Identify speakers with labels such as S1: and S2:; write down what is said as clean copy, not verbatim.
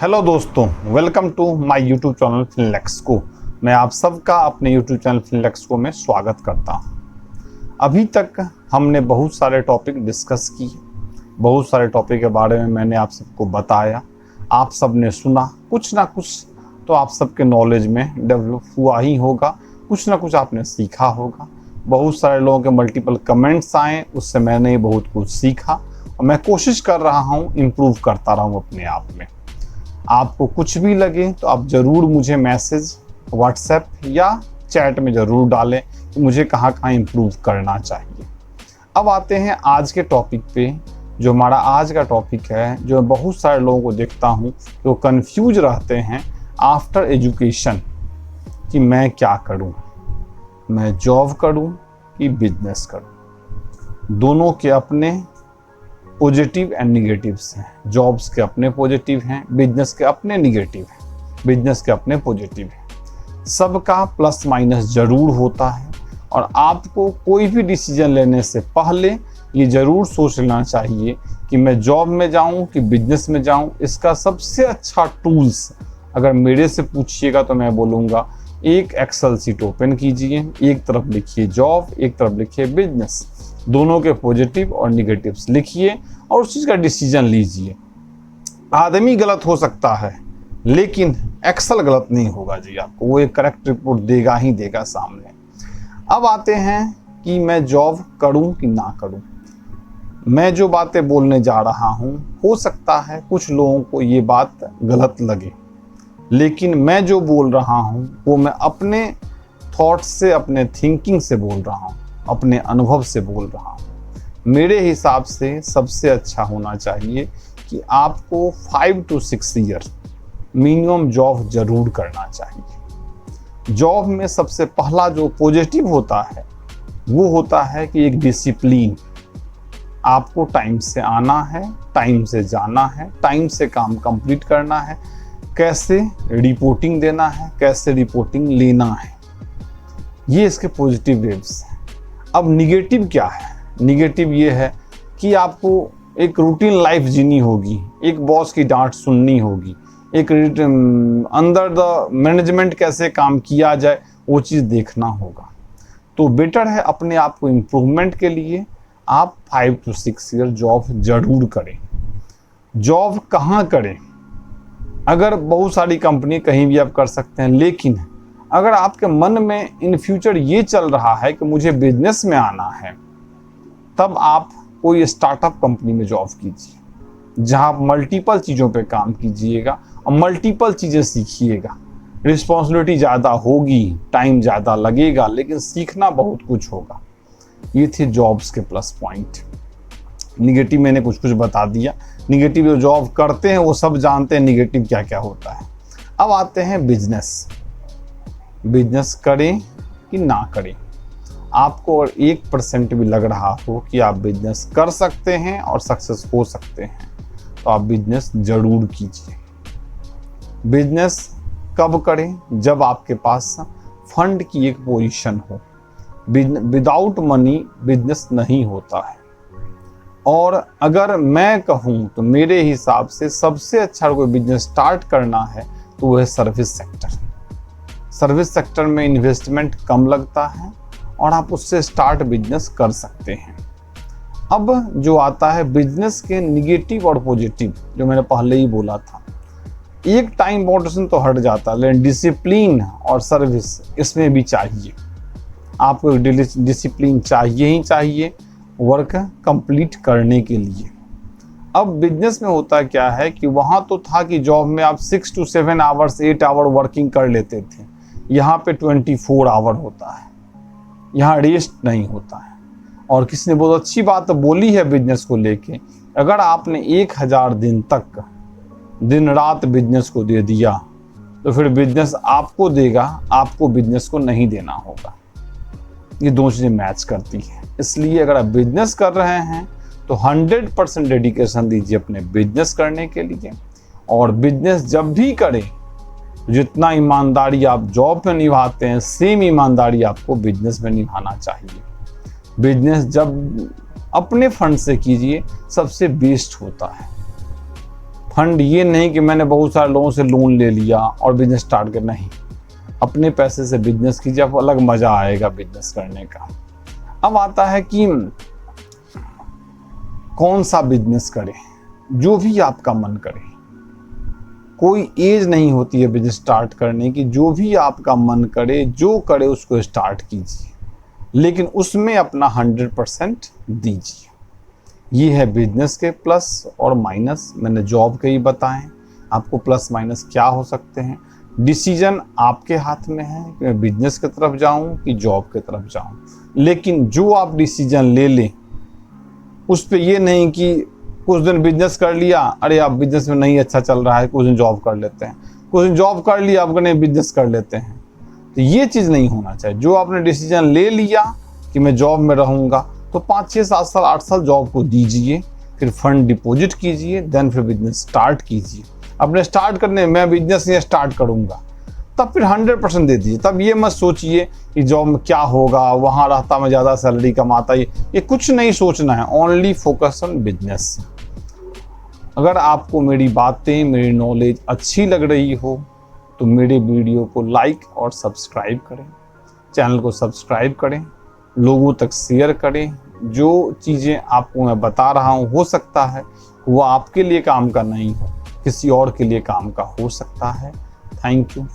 S1: Hello दोस्तों, welcome to my YouTube channel फिनलेक्सको। मैं आप सबका अपने यूट्यूब चैनल फिनलेक्सको में स्वागत करता हूं। अभी तक हमने बहुत सारे टॉपिक डिस्कस किए, बहुत सारे टॉपिक के बारे में मैंने आप सबको बताया, आप सब ने सुना। कुछ ना कुछ तो आप सबके नॉलेज में डेवलप हुआ ही होगा, कुछ ना कुछ आपने सीखा होगा। बहुत सारे लोगों के मल्टीपल कमेंट्स आए, उससे मैंने बहुत कुछ सीखा और मैं कोशिश कर रहा हूँ इम्प्रूव करता रहूँ अपने आप में। आपको कुछ भी लगे तो आप ज़रूर मुझे मैसेज व्हाट्सएप या चैट में ज़रूर डालें कि मुझे कहाँ कहाँ इम्प्रूव करना चाहिए। अब आते हैं आज के टॉपिक पे। जो हमारा आज का टॉपिक है, जो बहुत सारे लोगों को देखता हूँ जो कंफ्यूज रहते हैं आफ्टर एजुकेशन कि मैं क्या करूँ, मैं जॉब करूँ कि बिजनेस करूँ। दोनों के अपने पॉजिटिव एंड निगेटिव्स हैं। जॉब्स के अपने पॉजिटिव हैं, बिजनेस के अपने निगेटिव हैं, बिजनेस के अपने पॉजिटिव हैं। सबका प्लस माइनस ज़रूर होता है और आपको कोई भी डिसीजन लेने से पहले ये ज़रूर सोच लेना चाहिए कि मैं जॉब में जाऊं कि बिजनेस में जाऊं। इसका सबसे अच्छा टूल्स अगर मेरे से पूछिएगा तो मैं बोलूँगा, एक एक्सेल शीट ओपन कीजिए, एक तरफ लिखिए जॉब, एक तरफ लिखिए बिजनेस, दोनों के पॉजिटिव और निगेटिव्स लिखिए और उस चीज़ का डिसीजन लीजिए। आदमी गलत हो सकता है लेकिन एक्सेल गलत नहीं होगा जी, आपको वो एक करेक्ट रिपोर्ट देगा ही देगा सामने। अब आते हैं कि मैं जॉब करूं कि ना करूं। मैं जो बातें बोलने जा रहा हूं, हो सकता है कुछ लोगों को ये बात गलत लगे, लेकिन मैं जो बोल रहा हूं वो मैं अपने थॉट्स से, अपने थिंकिंग से बोल रहा हूं, अपने अनुभव से बोल रहा हूँ। मेरे हिसाब से सबसे अच्छा होना चाहिए कि आपको 5 to 6 ईयर मिनिमम जॉब जरूर करना चाहिए। जॉब में सबसे पहला जो पॉजिटिव होता है वो होता है कि एक डिसिप्लिन। आपको टाइम से आना है, टाइम से जाना है, टाइम से काम कंप्लीट करना है, कैसे रिपोर्टिंग देना है, कैसे रिपोर्टिंग लेना है, ये इसके पॉजिटिव वेव्स हैं। अब निगेटिव क्या है? निगेटिव ये है कि आपको एक रूटीन लाइफ जीनी होगी, एक बॉस की डांट सुननी होगी, एक अंदर द मैनेजमेंट कैसे काम किया जाए वो चीज़ देखना होगा। तो बेटर है अपने आप को इम्प्रूवमेंट के लिए आप 5 to 6 ईयर जॉब जरूर करें। जॉब कहाँ करें? अगर बहुत सारी कंपनी कहीं भी आप कर सकते हैं, लेकिन अगर आपके मन में इन फ्यूचर ये चल रहा है कि मुझे बिजनेस में आना है, तब आप कोई स्टार्टअप कंपनी में जॉब कीजिए जहां आप मल्टीपल चीज़ों पे काम कीजिएगा और मल्टीपल चीज़ें सीखिएगा। रिस्पॉन्सिबिलिटी ज़्यादा होगी, टाइम ज़्यादा लगेगा, लेकिन सीखना बहुत कुछ होगा। ये थे जॉब्स के प्लस पॉइंट। निगेटिव मैंने कुछ कुछ बता दिया। निगेटिव जो जॉब करते हैं वो सब जानते हैं निगेटिव क्या क्या होता है। अब आते हैं बिजनेस। बिजनेस करें कि ना करें। आपको और 1% भी लग रहा हो कि आप बिजनेस कर सकते हैं और सक्सेस हो सकते हैं, तो आप बिजनेस जरूर कीजिए। बिजनेस कब करें? जब आपके पास फंड की एक पोजीशन हो। विदाउट मनी बिजनेस नहीं होता है। और अगर मैं कहूँ तो मेरे हिसाब से सबसे अच्छा कोई बिजनेस स्टार्ट करना है तो वह है सर्विस सेक्टर। सर्विस सेक्टर में इन्वेस्टमेंट कम लगता है और आप उससे स्टार्ट बिजनेस कर सकते हैं। अब जो आता है बिजनेस के निगेटिव और पॉजिटिव, जो मैंने पहले ही बोला था, एक टाइम मोटिवेशन तो हट जाता है, लेकिन डिसिप्लिन और सर्विस इसमें भी चाहिए। आपको डिसिप्लिन चाहिए ही चाहिए वर्क कंप्लीट करने के लिए। अब बिजनेस में होता क्या है कि वहाँ तो था कि जॉब में आप 6 to 7 आवर्स 8 आवर वर्किंग कर लेते थे, यहाँ पे 24 आवर होता है, यहाँ रेस्ट नहीं होता है। और किसी ने बहुत अच्छी बात बोली है बिजनेस को लेके, अगर आपने 1000 दिन तक दिन रात बिजनेस को दे दिया तो फिर बिजनेस आपको देगा, आपको बिजनेस को नहीं देना होगा। ये दो चीज़ें मैच करती हैं। इसलिए अगर आप बिजनेस कर रहे हैं तो 100% डेडिकेशन दीजिए अपने बिजनेस करने के लिए। और बिजनेस जब भी करें, जितना ईमानदारी आप जॉब में निभाते हैं, सेम ईमानदारी आपको बिजनेस में निभाना चाहिए। बिजनेस जब अपने फंड से कीजिए सबसे बेस्ट होता है। फंड ये नहीं कि मैंने बहुत सारे लोगों से लोन ले लिया और बिजनेस स्टार्ट करना। नहीं, अपने पैसे से बिजनेस कीजिए, आपको अलग मजा आएगा बिजनेस करने का। अब आता है कि कौन सा बिजनेस करें, जो भी आपका मन करे। कोई एज नहीं होती है बिजनेस स्टार्ट करने की, जो भी आपका मन करे जो करे उसको स्टार्ट कीजिए, लेकिन उसमें अपना 100% दीजिए। ये है बिजनेस के प्लस और माइनस। मैंने जॉब के ही बताएं, आपको प्लस माइनस क्या हो सकते हैं। डिसीजन आपके हाथ में है कि मैं बिजनेस की तरफ जाऊं कि जॉब की तरफ जाऊं, लेकिन जो आप डिसीजन ले लें उस पे ये नहीं कि कुछ दिन बिजनेस कर लिया, अरे आप बिजनेस में नहीं अच्छा चल रहा है, कुछ दिन जॉब कर लेते हैं, कुछ दिन जॉब कर लिया, अब नहीं बिजनेस कर लेते हैं। तो ये चीज़ नहीं होना चाहिए। जो आपने डिसीजन ले लिया कि मैं जॉब में रहूँगा, तो 5, 6, 7 साल 8 साल जॉब को दीजिए, फिर फंड डिपॉजिट कीजिए, देन फिर बिजनेस स्टार्ट कीजिए। अपने स्टार्ट करने मैं बिजनेस ये स्टार्ट करूँगा, तब फिर 100% दे दीजिए। तब ये मत सोचिए कि जॉब में क्या होगा, वहाँ रहता मैं ज़्यादा सैलरी कमाता, ये कुछ नहीं सोचना है। Only focus on business. अगर आपको मेरी बातें, मेरी नॉलेज अच्छी लग रही हो तो मेरे वीडियो को लाइक और सब्सक्राइब करें, चैनल को सब्सक्राइब करें, लोगों तक शेयर करें। जो चीज़ें आपको मैं बता रहा हूँ, हो सकता है वो आपके लिए काम का नहीं हो, किसी और के लिए काम का हो सकता है। Thank you.